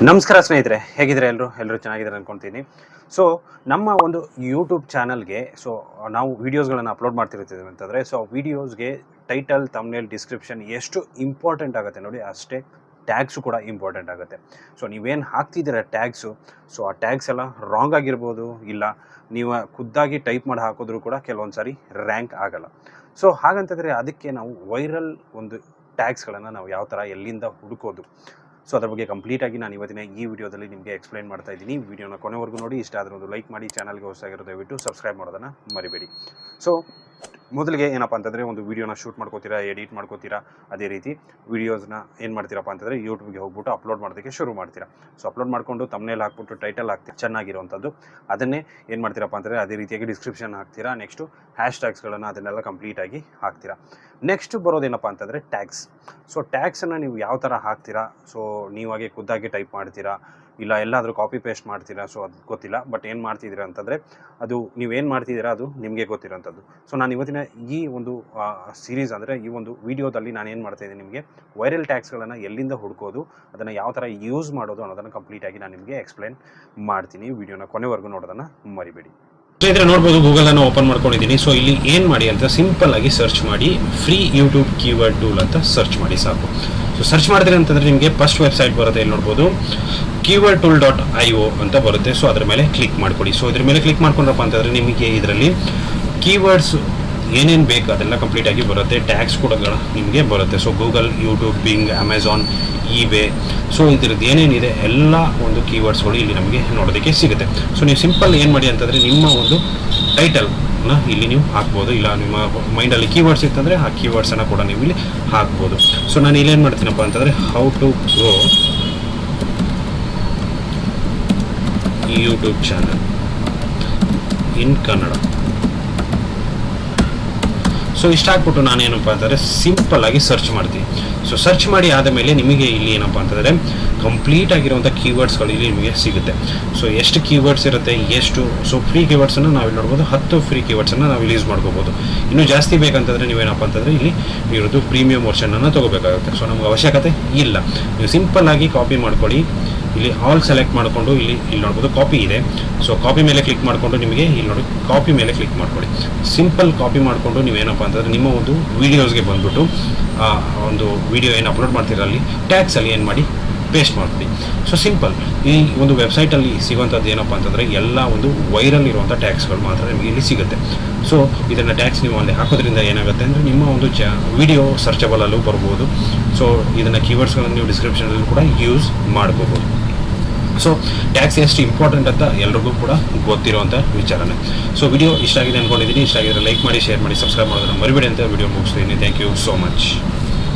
ನಮಸ್ಕಾರ ಸ್ನೇಹಿತರೆ, ಹೇಗಿದ್ರೆ ಎಲ್ಲರೂ ಚೆನ್ನಾಗಿದ್ದಾರೆ ಅನ್ಕೊತೀನಿ. ಸೊ ನಮ್ಮ ಒಂದು ಯೂಟ್ಯೂಬ್ ಚಾನಲ್ಗೆ ನಾವು ವೀಡಿಯೋಸ್ಗಳನ್ನು ಅಪ್ಲೋಡ್ ಮಾಡ್ತಿರ್ತೀವಿ ಅಂತಂದರೆ ವೀಡಿಯೋಸ್ಗೆ ಟೈಟಲ್, ಥಂಬ್ನೇಲ್, ಡಿಸ್ಕ್ರಿಪ್ಷನ್ ಎಷ್ಟು ಇಂಪಾರ್ಟೆಂಟ್ ಆಗುತ್ತೆ ನೋಡಿ, ಅಷ್ಟೇ ಟ್ಯಾಗ್ಸು ಕೂಡ ಇಂಪಾರ್ಟೆಂಟ್ ಆಗುತ್ತೆ. ನೀವೇನು ಹಾಕ್ತಿದ್ದೀರ ಟ್ಯಾಗ್ಸು, ಆ ಟ್ಯಾಗ್ಸ್ ಎಲ್ಲ ರಾಂಗ್ ಆಗಿರ್ಬೋದು, ಇಲ್ಲ ನೀವು ಖುದ್ದಾಗಿ ಟೈಪ್ ಮಾಡಿ ಹಾಕಿದ್ರೂ ಕೂಡ ಕೆಲವೊಂದು ಸಾರಿ ರ್ಯಾಂಕ್ ಆಗಲ್ಲ. ಹಾಗಂತಂದರೆ ಅದಕ್ಕೆ ನಾವು ವೈರಲ್ ಒಂದು ಟ್ಯಾಗ್ಸ್ಗಳನ್ನು ನಾವು ಯಾವ ಥರ ಎಲ್ಲಿಂದ ಹುಡುಕೋದು, ಅದ್ರ ಬಗ್ಗೆ ಕಂಪ್ಲೀಟಾಗಿ ನಾನು ಇವತ್ತಿನ ಈ ವಿಡಿಯೋದಲ್ಲಿ ನಿಮಗೆ ಎಕ್ಸ್ಪ್ಲೈನ್ ಮಾಡ್ತಾ ಇದ್ದೀನಿ. ವಿಡಿಯೋನ ಕೊನೆವರೆಗೂ ನೋಡಿ. ಇಷ್ಟ ಆದರೆ ಒಂದು ಲೈಕ್ ಮಾಡಿ, ಚಾನಲ್ಗೆ ಹೊಸದಾಗಿರೋ ದಯವಿಟ್ಟು ಸಬ್ಸ್ಕ್ರೈಬ್ ಮಾಡೋದನ್ನು ಮರಿಬೇಡಿ. ಮೊದಲಿಗೆ ಏನಪ್ಪ ಅಂತಂದರೆ, ಒಂದು ವೀಡಿಯೋನ ಶೂಟ್ ಮಾಡ್ಕೋತೀರಾ, ಎಡಿಟ್ ಮಾಡ್ಕೋತೀರಾ, ಅದೇ ರೀತಿ ವೀಡಿಯೋಸ್ನ ಏನು ಮಾಡ್ತೀರಪ್ಪ ಅಂತಂದರೆ ಯೂಟ್ಯೂಬ್ಗೆ ಹೋಗ್ಬಿಟ್ಟು ಅಪ್ಲೋಡ್ ಮಾಡೋದಕ್ಕೆ ಶುರು ಮಾಡ್ತೀರಾ. ಅಪ್ಲೋಡ್ ಮಾಡಿಕೊಂಡು ತಮ್ನೇಲ್ ಹಾಕ್ಬಿಟ್ಟು ಟೈಟಲ್ ಹಾಕ್ತೀರಾ ಚೆನ್ನಾಗಿರೋವಂಥದ್ದು. ಅದನ್ನೇ ಏನು ಮಾಡ್ತೀರಪ್ಪ ಅಂತಂದರೆ ಅದೇ ರೀತಿಯಾಗಿ ಡಿಸ್ಕ್ರಿಪ್ಷನ್ ಹಾಕ್ತೀರಾ. ನೆಕ್ಸ್ಟು ಹ್ಯಾಶ್ ಟ್ಯಾಗ್ಸ್ಗಳನ್ನು ಅದನ್ನೆಲ್ಲ ಕಂಪ್ಲೀಟಾಗಿ ಹಾಕ್ತೀರಾ. ನೆಕ್ಸ್ಟ್ ಬರೋದೇನಪ್ಪ ಅಂತಂದರೆ ಟ್ಯಾಗ್ಸ್. ಟ್ಯಾಗ್ಸನ್ನು ನೀವು ಯಾವ ಥರ ಹಾಕ್ತೀರಾ, ನೀವಾಗೆ ಖುದ್ದಾಗಿ ಟೈಪ್ ಮಾಡ್ತೀರಾ, ಇಲ್ಲ ಎಲ್ಲಾದರೂ ಕಾಪಿ ಪೇಸ್ಟ್ ಮಾಡ್ತೀರಾ, ಅದು ಗೊತ್ತಿಲ್ಲ. ಬಟ್ ಏನು ಮಾಡ್ತಿದ್ದೀರಾ ಅಂತಂದರೆ, ಅದು ನೀವೇನು ಮಾಡ್ತಿದ್ದೀರಾ ಅದು ನಿಮಗೆ ಗೊತ್ತಿರೋಂಥದ್ದು. ನಾನು ಇವತ್ತಿನ ಈ ಒಂದು ಸೀರೀಸ್ ಅಂದರೆ ಈ ಒಂದು ವಿಡಿಯೋದಲ್ಲಿ ನಾನು ಏನು ಮಾಡ್ತಾಯಿದ್ದೀನಿ, ನಿಮಗೆ ವೈರಲ್ ಟ್ಯಾಗ್ಸ್ಗಳನ್ನು ಎಲ್ಲಿಂದ ಹುಡುಕೋದು, ಅದನ್ನು ಯಾವ ಥರ ಯೂಸ್ ಮಾಡೋದು ಅನ್ನೋದನ್ನು ಕಂಪ್ಲೀಟಾಗಿ ನಾನು ನಿಮಗೆ ಎಕ್ಸ್ಪ್ಲೈನ್ ಮಾಡ್ತೀನಿ. ವಿಡಿಯೋನ ಕೊನೆವರೆಗೂ ನೋಡೋದನ್ನು ಮರಿಬೇಡಿ. ಸ್ನೇಹಿತರೆ, ನೋಡ್ಬೋದು, ಗೂಗಲನ್ನು ಓಪನ್ ಮಾಡ್ಕೊಂಡಿದ್ದೀನಿ. ಇಲ್ಲಿ ಏನು ಮಾಡಿ ಅಂತ ಸಿಂಪಲ್ ಆಗಿ ಸರ್ಚ್ ಮಾಡಿ, ಫ್ರೀ ಯೂಟ್ಯೂಬ್ ಕೀವರ್ಡ್ ಟೂಲ್ ಅಂತ ಸರ್ಚ್ ಮಾಡಿ ಸಾಕು. ಸರ್ಚ್ ಮಾಡಿದ್ರೆ ಅಂತಂದರೆ ನಿಮಗೆ ಫಸ್ಟ್ ವೆಬ್ಸೈಟ್ ಬರುತ್ತೆ. ಇಲ್ಲಿ ನೋಡ್ಬೋದು, keywordtool.io ಅಂತ ಬರುತ್ತೆ. ಅದರ ಮೇಲೆ ಕ್ಲಿಕ್ ಮಾಡ್ಕೊಡಿ. ಇದ್ರ ಮೇಲೆ ಕ್ಲಿಕ್ ಮಾಡ್ಕೊಂಡ್ರಪ್ಪ ಅಂತಂದರೆ ನಿಮಗೆ ಇದರಲ್ಲಿ ಕೀವರ್ಡ್ಸ್ ಏನೇನು ಬೇಕು ಅದೆಲ್ಲ ಕಂಪ್ಲೀಟಾಗಿ ಬರುತ್ತೆ. ಟ್ಯಾಗ್ಸ್ ಕೂಡ ನಿಮಗೆ ಬರುತ್ತೆ. Google, YouTube, being, Amazon, eBay, ಇದ್ರದ್ದು ಏನೇನಿದೆ ಎಲ್ಲ ಒಂದು ಕೀವರ್ಡ್ಸ್ಗಳು ಇಲ್ಲಿ ನಮಗೆ ನೋಡೋದಕ್ಕೆ ಸಿಗುತ್ತೆ. ನೀವು ಸಿಂಪಲ್ ಏನು ಮಾಡಿ ಅಂತಂದರೆ, ನಿಮ್ಮ ಒಂದು ಟೈಟಲ್ನ ಇಲ್ಲಿ ನೀವು ಹಾಕ್ಬೋದು. ಇಲ್ಲ ನಿಮ್ಮ ಮೈಂಡಲ್ಲಿ ಕೀವರ್ಡ್ಸ್ ಇತ್ತಂದರೆ ಆ ಕೀವರ್ಡ್ಸನ್ನು ಕೂಡ ನೀವು ಇಲ್ಲಿ ಹಾಕ್ಬೋದು. ನಾನು ಇಲ್ಲೇನು ಮಾಡ್ತೀನಪ್ಪ ಅಂತಂದರೆ, how to grow YouTube channel in Kannada. ಇಷ್ಟ ಹಾಕ್ಬಿಟ್ಟು ನಾನೇನಪ್ಪ ಅಂತಂದರೆ ಸಿಂಪಲ್ಲಾಗಿ ಸರ್ಚ್ ಮಾಡ್ತೀನಿ. ಸರ್ಚ್ ಮಾಡಿ ಆದ ಮೇಲೆ ನಿಮಗೆ ಇಲ್ಲಿ ಏನಪ್ಪ ಅಂತಂದರೆ ಕಂಪ್ಲೀಟ್ ಆಗಿರುವಂಥ ಕೀವರ್ಡ್ಸ್ಗಳು ಇಲ್ಲಿ ನಿಮಗೆ ಸಿಗುತ್ತೆ. ಎಷ್ಟು ಕೀವರ್ಡ್ಸ್ ಇರುತ್ತೆ, ಎಷ್ಟು ಫ್ರೀ ಕೀವರ್ಡ್ಸನ್ನು ನಾವಿಲ್ಲಿ ನೋಡ್ಬೋದು. 10 ಫ್ರೀ ಕೀವರ್ಡ್ಸನ್ನು ನಾವು ಇಲ್ಲಿ ಯೂಸ್ ಮಾಡ್ಕೋಬೋದು. ಇನ್ನೂ ಜಾಸ್ತಿ ಬೇಕಂತಂದರೆ ನೀವೇನಪ್ಪ ಅಂತಂದರೆ ಇಲ್ಲಿ ಇರೋದು ಪ್ರೀಮಿಯಂ ವರ್ಷನನ್ನು ತೊಗೋಬೇಕಾಗುತ್ತೆ. ನಮ್ಗೆ ಅವಶ್ಯಕತೆ ಇಲ್ಲ. ನೀವು ಸಿಂಪಲ್ಲಾಗಿ ಕಾಪಿ ಮಾಡ್ಕೊಳ್ಳಿ. ಇಲ್ಲಿ ಆಲ್ ಸೆಲೆಕ್ಟ್ ಮಾಡಿಕೊಂಡು ಇಲ್ಲಿ ನೋಡ್ಬೋದು ಕಾಪಿ ಇದೆ. ಕಾಪಿ ಮೇಲೆ ಕ್ಲಿಕ್ ಮಾಡಿಕೊಂಡು ನಿಮಗೆ ಇಲ್ಲಿ ನೋಡಿ ಕಾಪಿ ಮೇಲೆ ಕ್ಲಿಕ್ ಮಾಡ್ಕೊಳ್ಳಿ. ಸಿಂಪಲ್ ಕಾಪಿ ಮಾಡಿಕೊಂಡು ನೀವೇನಪ್ಪ ಅಂತಂದರೆ ನಿಮ್ಮ ಒಂದು ವೀಡಿಯೋಸ್ಗೆ ಬಂದುಬಿಟ್ಟು ಒಂದು ವಿಡಿಯೋ ಏನು ಅಪ್ಲೋಡ್ ಮಾಡ್ತೀರ ಅಲ್ಲಿ ಟ್ಯಾಗ್ಸಲ್ಲಿ ಏನು ಮಾಡಿ ಪೇಸ್ಟ್ ಮಾಡ್ತೀವಿ. ಸಿಂಪಲ್. ಈ ಒಂದು ವೆಬ್ಸೈಟಲ್ಲಿ ಸಿಗುವಂಥದ್ದು ಏನಪ್ಪ ಅಂತಂದರೆ ಎಲ್ಲ ಒಂದು ವೈರಲ್ ಇರುವಂಥ ಟ್ಯಾಗ್ಸ್ಗಳು ಮಾತ್ರ ನಿಮಗೆ ಇಲ್ಲಿ ಸಿಗುತ್ತೆ. ಇದನ್ನು ಟ್ಯಾಗ್ಸ್ ನೀವು ಅಲ್ಲಿ ಹಾಕೋದ್ರಿಂದ ಏನಾಗುತ್ತೆ ಅಂದರೆ ನಿಮ್ಮ ಒಂದು ವಿಡಿಯೋ ಸರ್ಚಬಲಲ್ಲೂ ಬರ್ಬೋದು. ಇದನ್ನು ಕೀವರ್ಡ್ಸ್ಗಳನ್ನು ನೀವು ಡಿಸ್ಕ್ರಿಪ್ಷನಲ್ಲಿ ಕೂಡ ಯೂಸ್ ಮಾಡ್ಕೋಬೋದು. ಟ್ಯಾಗ್ಸ್ ಎಷ್ಟು ಇಂಪಾರ್ಟೆಂಟ್ ಅಂತ ಎಲ್ರಿಗೂ ಕೂಡ ಗೊತ್ತಿರುವಂಥ ವಿಚಾರನೇ. ವಿಡಿಯೋ ಇಷ್ಟ ಆಗಿದೆ ಅಂದ್ಕೊಂಡಿದ್ದೀನಿ. ಇಷ್ಟ ಆಗಿದ್ರೆ ಲೈಕ್ ಮಾಡಿ, ಶೇರ್ ಮಾಡಿ, ಸಬ್ಸ್ಕ್ರೈಬ್ ಮಾಡೋದನ್ನು ಮರಿಬೇಡಿ ಅಂತ ವಿಡಿಯೋ ಮುಗಿಸ್ತೀನಿ. Thank you so much.